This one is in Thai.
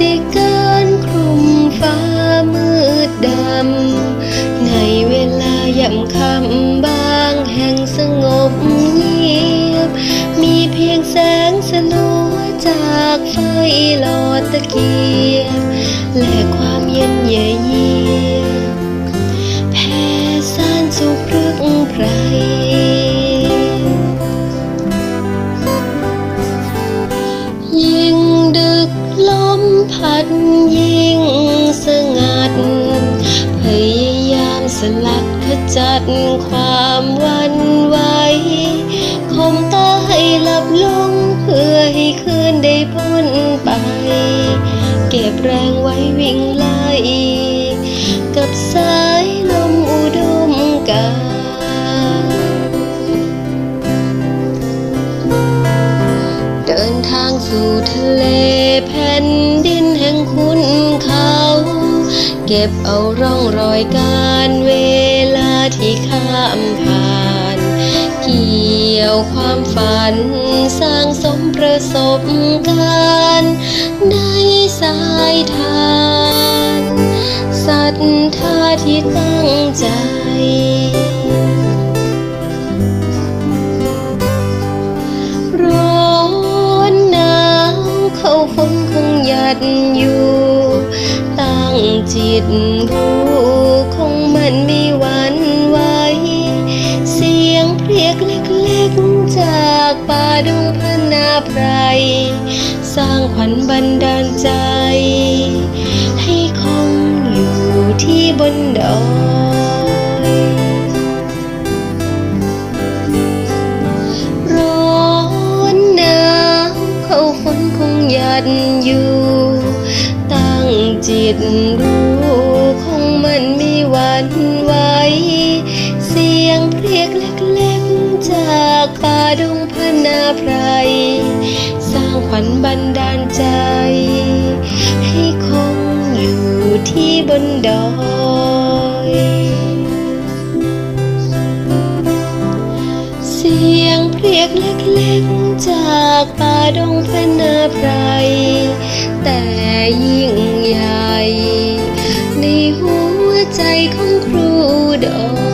ติการคลุมฟ้ามืดดำในเวลายำค่ำบางแห่งสงบเงียบมีเพียงแสงสลัวจากไฟหลอดตะเกียบและความเย็นเยียบแผ่ซ่านสู่พรึกไพรยิ่งดึกลมพัดยิ่งสงัดพยายามสลัดขจัดความหวั่นไหวคมตาให้หลับลงเพื่อให้คืนได้พ้นไปเก็บแรงไว้วิ่งไล่กับสายลมอุดมการเดินทางสู่ทะเลแผ่นดินแห่งคุณเขาเก็บเอาร่องรอยการเวลาที่ข้ามผ่านเกี่ยวความฝันสร้างสมประสบการณ์ในสายทานศรัทธาที่ตั้งใจร้อนหนาวเข้าฝนคงหยัดอยู่ตั้งจิตรู้คงมันไม่หวั่นไหวเสียงเพรียกเล็กๆจากป่าดงพนาไพรสร้างขวัญบันดาลใจให้คงอยู่ที่บนดอยร้อนหนาวเข้าฝนคงหยัดอยู่ตั้งจิตรู้คงมันไม่หวั่นไหวเสียงเพรียกเล็กๆจากป่าดงพนาไพรสร้างขวัญบันดาลใจให้คงอยู่ที่บนดอยเสียงเพรียกเล็กๆจากป่าดงพนาไพรแต่ยิ่งใหญ่ในหัวใจของครูดอย